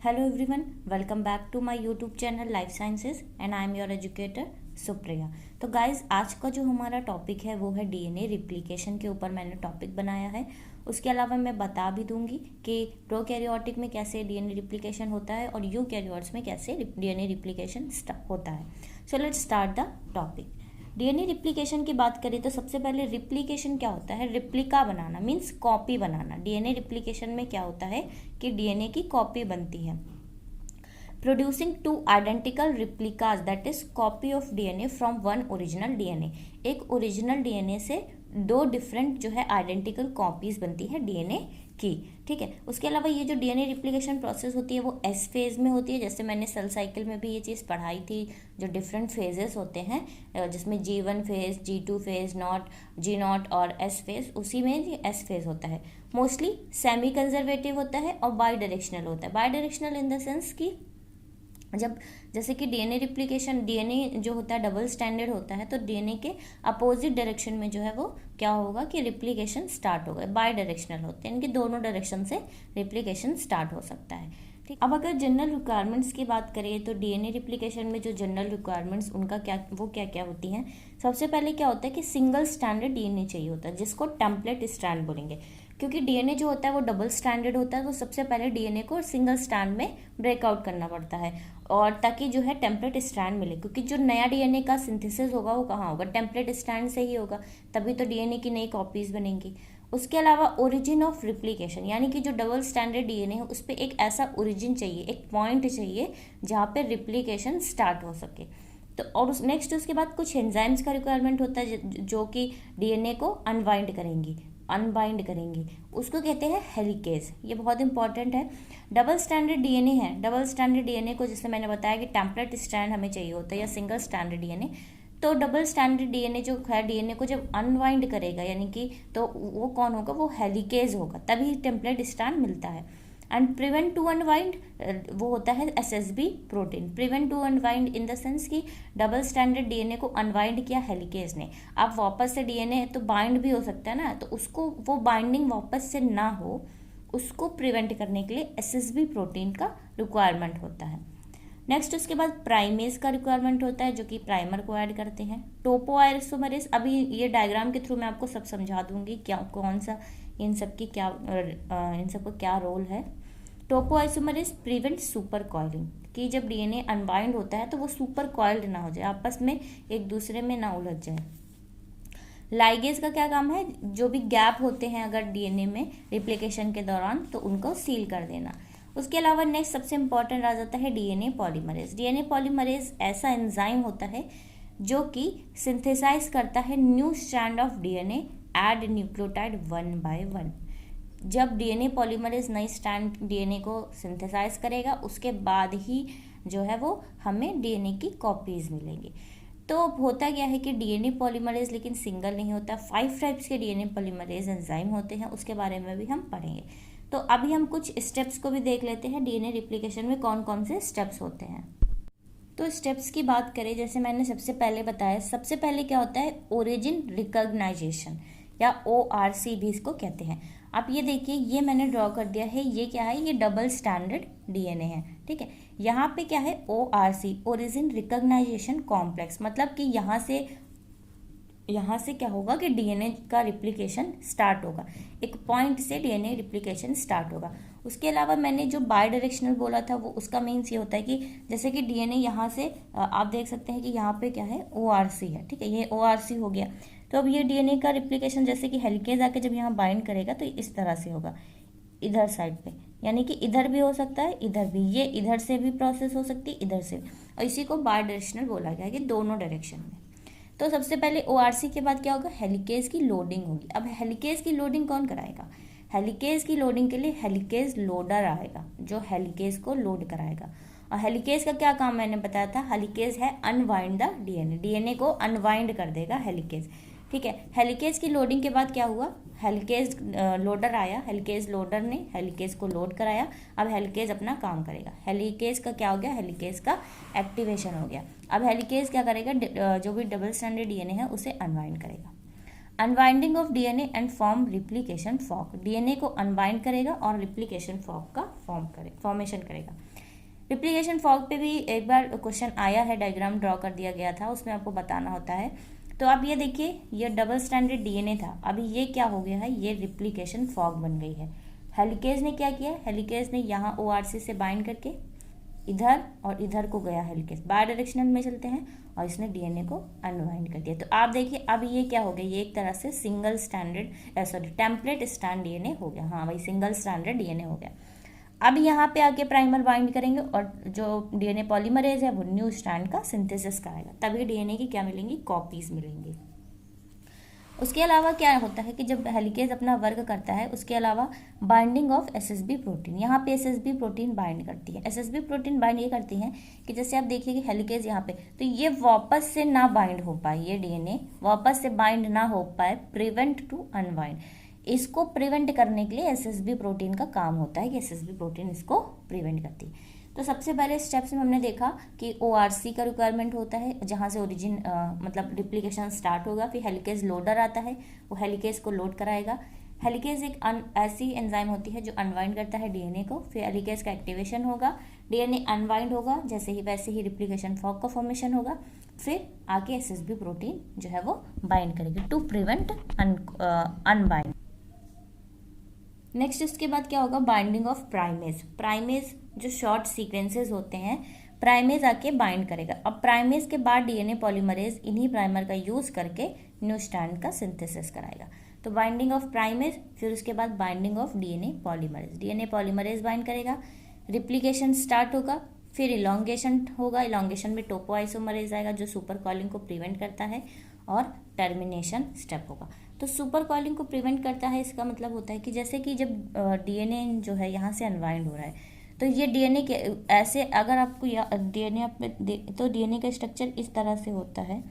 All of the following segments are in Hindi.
Hello everyone, welcome back to my YouTube channel Life Sciences and I am your educator Supriya. तो गाइज आज का जो हमारा टॉपिक है वो है डीएनए रिप्लिकेशन के ऊपर मैंने टॉपिक बनाया है। उसके अलावा मैं बता भी दूंगी कि प्रोकैरियोटिक में कैसे डीएनए रिप्लिकेशन होता है और यूकैरियोट्स में कैसे डीएनए रिप्लिकेशन होता है। So let's start the topic. DNA replication की बात करें तो सबसे पहले रिप्लिकेशन क्या होता है, रिप्लिका बनाना मीन्स कॉपी बनाना। डीएनए रिप्लिकेशन में क्या होता है कि डीएनए की कॉपी बनती है, producing two identical replicas that is copy of DNA from one original DNA. एक ओरिजिनल डीएनए से दो डिफरेंट जो है आइडेंटिकल कॉपीज बनती है डीएनए की, ठीक है। उसके अलावा ये जो डीएनए रिप्लिकेशन प्रोसेस होती है वो एस फेज में होती है, जैसे मैंने सेल साइकिल में भी ये चीज़ पढ़ाई थी। जो डिफरेंट फेजेस होते हैं जिसमें G1 phase, G2 phase, not, G0 और एस फेज, उसी में ये एस फेज होता है। मोस्टली सेमी कंजर्वेटिव होता है और बाई डायरेक्शनल होता है। By directional in the sense कि जब जैसे कि डीएनए रिप्लिकेशन, डीएनए जो होता है डबल स्टैंडर्ड होता है, तो डीएनए के अपोजिट डायरेक्शन में जो है वो क्या होगा कि रिप्लिकेशन स्टार्ट होगा। बाय डायरेक्शनल होते हैं, इनके दोनों डायरेक्शन से रिप्लिकेशन स्टार्ट हो सकता है, ठीक। अब अगर जनरल रिक्वायरमेंट्स की बात करें तो डीएनए रिप्लिकेशन में जो जनरल रिक्वायरमेंट्स उनका क्या क्या होती हैं। सबसे पहले क्या होता है कि सिंगल स्टैंडर्ड डीएनए चाहिए होता है, जिसको टेम्पलेट स्ट्रैंड बोलेंगे। क्योंकि डीएनए जो होता है वो डबल स्टैंडर्ड होता है, तो सबसे पहले डीएनए को सिंगल स्ट्रैंड में ब्रेकआउट करना पड़ता है और ताकि जो है टेम्पलेट स्ट्रैंड मिले। क्योंकि जो नया डीएनए का सिंथेसिस होगा वो कहाँ होगा, टेम्पलेट स्ट्रैंड से ही होगा, तभी तो डीएनए की नई कॉपीज बनेंगी। उसके अलावा ओरिजिन ऑफ रिप्लिकेशन, यानी कि जो डबल स्टैंडर्ड डीएनए है उस पर एक ऐसा ओरिजिन चाहिए, एक पॉइंट चाहिए जहाँ पे रिप्लिकेशन स्टार्ट हो सके। तो और नेक्स्ट उसके बाद कुछ एंजाइम्स का रिक्वायरमेंट होता है जो कि डीएनए को अनबाइंड करेंगी, उसको कहते हैं हेलिकेज। ये बहुत इंपॉर्टेंट है। डबल स्टैंडर्ड डीएनए है, डबल स्टैंडर्ड डीएनए को जैसे मैंने बताया कि टेम्पलेट स्ट्रैंड हमें चाहिए होता है या सिंगल स्टैंडर्ड डीएनए। तो डबल स्टैंडर्ड डीएनए जो है डीएनए को जब अनवाइंड करेगा यानी कि, तो वो कौन होगा, वो हेलिकेज होगा, तभी टेम्पलेट स्ट्रैंड मिलता है। एंड प्रिवेंट टू अनवाइंड वो होता है SSB protein. Prevent to unwind in the sense कि डबल स्टैंडर्ड डीएनए को अनवाइंड किया हेलिकेज ने, अब वापस से डीएनए तो बाइंड भी हो सकता है ना, तो उसको वो बाइंडिंग वापस से ना हो उसको प्रिवेंट करने के लिए एसएसबी प्रोटीन का रिक्वायरमेंट होता है। नेक्स्ट उसके बाद प्राइमेज का रिक्वायरमेंट होता है जो कि प्राइमर को ऐड करते हैं। टोपोआइसोमरेज, अभी ये डायग्राम के थ्रू मैं आपको सब समझा दूंगी क्या कौन सा इन सब का क्या रोल है। टोपोआइसोमरेज प्रिवेंट सुपर कॉइलिंग, कि जब डीएनए अनबाइंड होता है तो वो सुपर कॉइल्ड ना हो जाए, आपस में एक दूसरे में ना उलझ जाए। लाइगेज का क्या काम है, जो भी गैप होते हैं अगर डीएनए में रिप्लिकेशन के दौरान तो उनको सील कर देना। उसके अलावा नेक्स्ट सबसे इंपॉर्टेंट आ जाता है डीएनए पॉलीमरेज। डीएनए पॉलीमरेज ऐसा एंजाइम होता है जो कि सिंथेसाइज करता है new strand of DNA add nucleotide 1 by 1। जब डीएनए पॉलीमरेज नई स्ट्रैंड डीएनए को सिंथेसाइज करेगा उसके बाद ही जो है वो हमें डीएनए की कॉपीज मिलेंगी। तो होता क्या है कि डीएनए पॉलीमरेज लेकिन सिंगल नहीं होता, 5 टाइप्स के डीएनए पॉलीमरेज एंजाइम होते हैं, उसके बारे में भी हम पढ़ेंगे। तो अभी हम कुछ स्टेप्स को भी देख लेते हैं, डीएनए रिप्लिकेशन में कौन कौन से स्टेप्स होते हैं। तो स्टेप्स की बात करें, जैसे मैंने सबसे पहले बताया, सबसे पहले क्या होता है ओरिजिन रिकॉग्नाइजेशन या ORC भी इसको कहते हैं। आप ये देखिए, ये मैंने ड्रॉ कर दिया है, ये क्या है, ये डबल स्टैंडर्ड डीएनए है, ठीक है। यहाँ पे क्या है ORC, ओरिजिन रिकॉग्नाइजेशन कॉम्प्लेक्स, मतलब कि यहाँ से क्या होगा कि डीएनए का रिप्लिकेशन स्टार्ट होगा, एक पॉइंट से डीएनए रिप्लिकेशन स्टार्ट होगा। उसके अलावा मैंने जो बाई डायरेक्शनल बोला था वो उसका मीन्स ये होता है कि जैसे कि डीएनए यहाँ से आप देख सकते हैं कि यहाँ पे क्या है ORC है, ठीक है, ये ORC हो गया। तो अब ये डीएनए का रिप्लिकेशन जैसे कि हेलिकेज आके जब यहाँ बाइंड करेगा तो इस तरह से होगा इधर साइड पे, यानी कि इधर भी हो सकता है इधर भी, ये इधर से भी प्रोसेस हो सकती है इधर से, और इसी को बाई डायरेक्शनल बोला गया है कि दोनों डायरेक्शन में। तो सबसे पहले ORC के बाद क्या होगा, हेलिकेज की लोडिंग होगी। अब हेलिकेज की लोडिंग कौन कराएगा, हेलिकेज की लोडिंग के लिए हेलिकेज लोडर आएगा जो हेलिकेज को लोड कराएगा। और हेलिकेज का क्या काम मैंने बताया था, हेलिकेज है अनवाइंड द डीएनए, डीएनए को अनवाइंड कर देगा हेलिकेज, ठीक है। हेलिकेज की लोडिंग के बाद क्या हुआ, हेलिकेज लोडर आया, हेलिकेज लोडर ने हेलिकेज को लोड कराया, अब हेलिकेज अपना काम करेगा। हेलिकेज का क्या हो गया, हेलिकेज का एक्टिवेशन हो गया। अब हेलिकेज क्या करेगा, जो भी डबल स्टैंडर्ड डीएनए है उसे अनवाइंड करेगा। Unwinding of DNA and form replication fork, DNA को अनवाइंड करेगा और रिप्लिकेशन फॉर्क का फॉर्मेशन करेगा। रिप्लिकेशन फॉर्क पे भी एक बार क्वेश्चन आया है, डायग्राम ड्रॉ कर दिया गया था, उसमें आपको बताना होता है। तो अब ये देखिए, ये डबल स्ट्रैंडेड डीएनए था, अभी ये क्या हो गया है, ये रिप्लिकेशन फॉर्क बन गई है। हेलिकेज ने क्या किया, हेलिकेज ने यहाँ ORC से बाइंड करके इधर और इधर को गया, हेलिकेज बाय डायरेक्शनल में चलते हैं, और इसने डीएनए को अनवाइंड कर दिया। तो आप देखिए अब ये क्या हो गया, ये एक तरह से single standard template strand DNA हो गया। हाँ भाई, सिंगल स्टैंडर्ड डीएनए हो गया। अब यहाँ पे आके प्राइमर बाइंड करेंगे और जो डीएनए पॉलीमरेज है वो न्यू स्ट्रैंड का सिंथेसिस कराएगा, तभी डीएनए की क्या मिलेंगी, कॉपीज मिलेंगी। उसके अलावा क्या होता है कि जब हेलिकेज अपना वर्क करता है, उसके अलावा बाइंडिंग ऑफ SSB प्रोटीन, यहाँ पे SSB प्रोटीन बाइंड करती है। SSB प्रोटीन बाइंड ये करती हैं कि जैसे आप देखिए कि हेलिकेज यहाँ पे, तो ये वापस से ना बाइंड हो पाए, ये डीएनए वापस से बाइंड ना हो पाए, प्रिवेंट टू अनबाइंड, इसको प्रिवेंट करने के लिए SSB प्रोटीन का काम होता है कि SSB प्रोटीन इसको प्रिवेंट करती है। तो सबसे पहले स्टेप्स में हमने देखा कि ORC का रिक्वायरमेंट होता है, जहाँ से ओरिजिन मतलब रिप्लिकेशन स्टार्ट होगा। फिर हेलिकेज लोडर आता है, वो हेलिकेज को लोड कराएगा। हेलिकेज एक ऐसी एंजाइम होती है जो अनवाइंड करता है डीएनए को। फिर हेलिकेज का एक्टिवेशन होगा, डीएनए अनवाइंड होगा, जैसे ही वैसे ही रिप्लिकेशन फॉर्क का फॉर्मेशन होगा। फिर आके SSB प्रोटीन जो है वो बाइंड करेगी टू प्रिवेंट अनबाइंड। नेक्स्ट इसके बाद क्या होगा, बाइंडिंग ऑफ प्राइमेज। प्राइमेज जो शॉर्ट सीक्वेंसेस होते हैं, प्राइमेज आके बाइंड करेगा। अब प्राइमेज के बाद डीएनए पॉलीमरेज इन्हीं प्राइमर का यूज करके न्यू स्ट्रैंड का सिंथेसिस कराएगा। तो बाइंडिंग ऑफ प्राइमेज, फिर उसके बाद binding of DNA polymerase, DNA polymerase bind करेगा, रिप्लिकेशन स्टार्ट होगा, फिर इलॉन्गेशन होगा, इलॉन्गेशन में टोपोआइसोमरेज आएगा जो सुपर कॉलिंग को प्रिवेंट करता है, और टर्मिनेशन स्टेप होगा। तो सुपर कॉलिंग को प्रिवेंट करता है, इसका मतलब होता है कि जैसे कि जब डीएनए जो है यहाँ से अनवाइंड हो रहा है, तो ये डीएनए के ऐसे अगर आपको डीएनए तो डीएनए का स्ट्रक्चर इस तरह से होता है।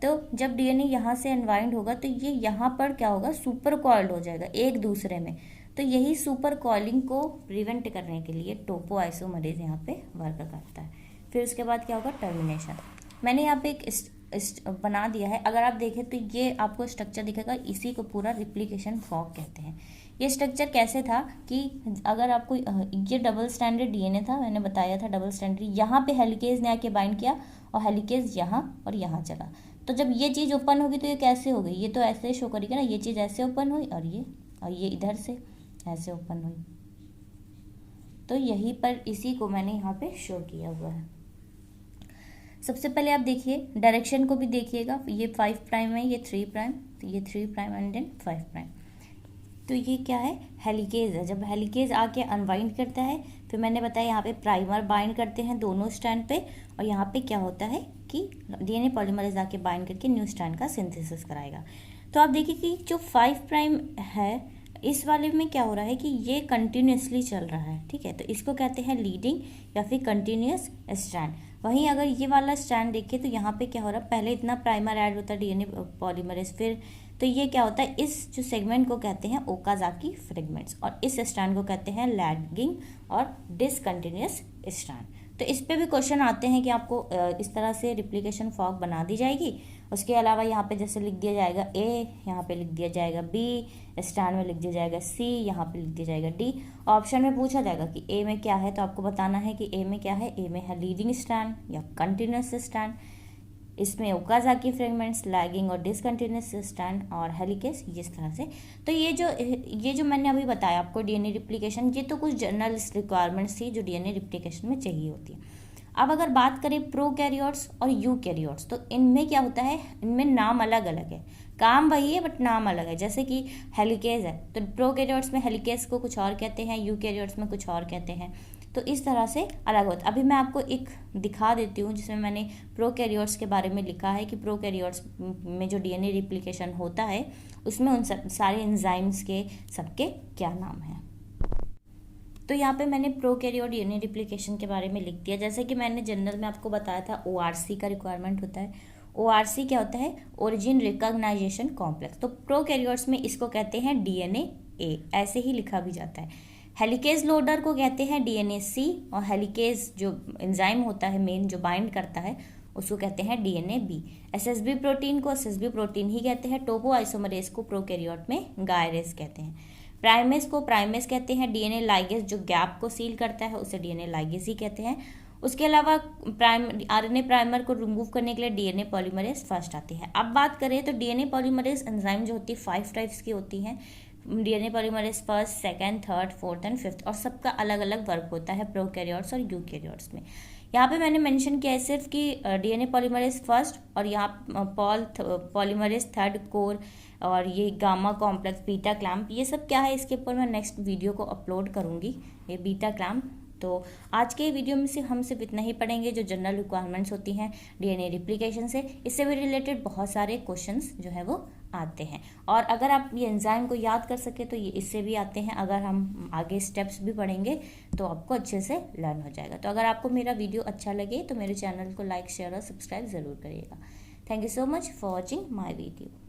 तो जब डीएनए यहाँ से अनवाइंड होगा तो ये यहाँ पर क्या होगा, सुपर कॉइल्ड हो जाएगा एक दूसरे में। तो यही सुपर कॉलिंग को प्रिवेंट करने के लिए टोपोआइसोमरेज यहाँ पे वर्क करता है। फिर उसके बाद क्या होगा, टर्मिनेशन। मैंने यहाँ पे एक बना दिया है, अगर आप देखें तो ये आपको स्ट्रक्चर दिखेगा, इसी को पूरा रिप्लिकेशन फॉर्क कहते हैं। ये स्ट्रक्चर कैसे था कि अगर आपको ये डबल स्टैंडर्ड डीएनए था, मैंने बताया था डबल स्टैंडर्ड, यहाँ पे हेलिकेज ने आके बाइंड किया और हेलिकेज यहाँ और यहाँ चला। तो जब ये चीज़ ओपन होगी तो ये कैसे हो गई, ये तो ऐसे शो करेगी ना, ये चीज़ ऐसे ओपन हुई और ये इधर से ऐसे ओपन हुई। तो यहीं पर इसी को मैंने यहाँ पे शो किया हुआ है। सबसे पहले आप देखिए, डायरेक्शन को भी देखिएगा, ये 5 प्राइम है, ये 3 प्राइम, तो ये 3 प्राइम एंड देन 5 प्राइम। तो ये क्या है, हेलिकेज है। जब हेलिकेज आके अनवाइंड करता है, फिर मैंने बताया यहाँ पे प्राइमर बाइंड करते हैं दोनों स्ट्रैंड पे, और यहाँ पे क्या होता है कि डीएनए पॉलीमरेज आके बाइंड करके न्यू स्ट्रैंड का सिंथेसिस कराएगा। तो आप देखिए कि जो 5 प्राइम है, इस वाले में क्या हो रहा है कि ये कंटिन्यूसली चल रहा है, ठीक है, तो इसको कहते हैं लीडिंग या फिर कंटिन्यूस स्ट्रैंड। वहीं अगर ये वाला स्ट्रैंड देखिए तो यहाँ पे क्या हो रहा है, पहले इतना प्राइमर ऐड होता है डीएनए पॉलीमरेज, फिर तो ये क्या होता है, इस जो सेगमेंट को कहते हैं ओकाजाकी फ्रेगमेंट्स, और इस स्ट्रैंड को कहते हैं लैगिंग और डिसकंटिन्यूस स्ट्रैंड। तो इस पे भी क्वेश्चन आते हैं कि आपको इस तरह से रिप्लिकेशन फॉर्क बना दी जाएगी। उसके अलावा यहाँ पे जैसे लिख दिया जाएगा ए, यहाँ पे लिख दिया जाएगा बी, स्टैंड में लिख दिया जाएगा सी, यहाँ पे लिख दिया जाएगा डी। ऑप्शन में पूछा जाएगा कि ए में क्या है, तो आपको बताना है कि ए में क्या है। ए में है लीडिंग स्ट्रैंड या कंटिन्यूस स्ट्रैंड, इसमें ओकाजाकी फ्रेगमेंट्स, लैगिंग और डिसकंटिन्यूस स्ट्रैंड, और हेलिकेज इस तरह से। तो ये जो मैंने अभी बताया आपको डीएनए रिप्लिकेशन, ये तो कुछ जनरल रिक्वायरमेंट्स थी जो डीएनए रिप्लिकेशन में चाहिए होती है। अब अगर बात करें प्रोकैरियोट्स और यूकैरियोट्स, तो इनमें क्या होता है, इनमें नाम अलग अलग है, काम वही है बट नाम अलग है। जैसे कि हेलिकेज है तो प्रोकैरियोट्स में हेलिकेज को कुछ और कहते हैं, यूकैरियोट्स में कुछ और कहते हैं। तो इस तरह से अलग होता है। अभी मैं आपको एक दिखा देती हूँ जिसमें मैंने प्रोकैरियोट्स के बारे में लिखा है कि प्रोकैरियोट्स में जो डीएनए रिप्लिकेशन होता है उसमें उन सब सारे एंजाइम्स के सबके क्या नाम हैं। तो यहाँ पे मैंने प्रोकैरियोट डीएनए रिप्लिकेशन के बारे में लिख दिया। जैसे कि मैंने जनरल में आपको बताया था ORC का रिक्वायरमेंट होता है। ORC क्या होता है, ओरिजिन रिकॉग्नाइजेशन कॉम्प्लेक्स। तो प्रोकैरियोट्स में इसको कहते हैं DNA-A, ऐसे ही लिखा भी जाता है। हेलिकेज लोडर को कहते हैं DNA-C, और हेलिकेज जो एंजाइम होता है मेन जो बाइंड करता है उसको कहते हैं डीएनए बी। एसएसबी प्रोटीन को एसएसबी प्रोटीन ही कहते हैं। टोपो आइसोमरेज को प्रोकैरियोट में गायरेज कहते हैं। प्राइमेस को प्राइमेस कहते हैं। डीएनए लाइगेज जो गैप को सील करता है उसे डीएनए लाइगेज ही कहते हैं। उसके अलावा आरएनए प्राइमर को रिमूव करने के लिए डीएनए पॉलीमरेज फर्स्ट आती है। अब बात करें तो डीएनए पॉलीमरेज एंजाइम जो होती है 5 टाइप्स की होती हैं। DNA polymerase first, second, third, fourth and fifth, और सबका अलग अलग वर्क होता है प्रोकैरियोट्स और यूकैरियोट्स में। यहाँ पे मैंने मेंशन किया है सिर्फ कि डीएनए पॉलीमरेज फर्स्ट और यहाँ पॉलीमरेज थर्ड कोर और ये गामा कॉम्प्लेक्स, बीटा क्लैम्प, ये सब क्या है इसके ऊपर मैं नेक्स्ट वीडियो को अपलोड करूँगी, ये बीटा क्लैम्प। तो आज के वीडियो में हम सिर्फ इतना ही पढ़ेंगे जो जनरल रिक्वायरमेंट्स होती हैं डीएनए रिप्लिकेशन से। इससे भी रिलेटेड बहुत सारे क्वेश्चंस जो है वो आते हैं, और अगर आप ये एंजाइम को याद कर सके तो ये इससे भी आते हैं। अगर हम आगे स्टेप्स भी पढ़ेंगे तो आपको अच्छे से लर्न हो जाएगा। तो अगर आपको मेरा वीडियो अच्छा लगे तो मेरे चैनल को लाइक, शेयर और सब्सक्राइब ज़रूर करिएगा। Thank you so much for watching my video.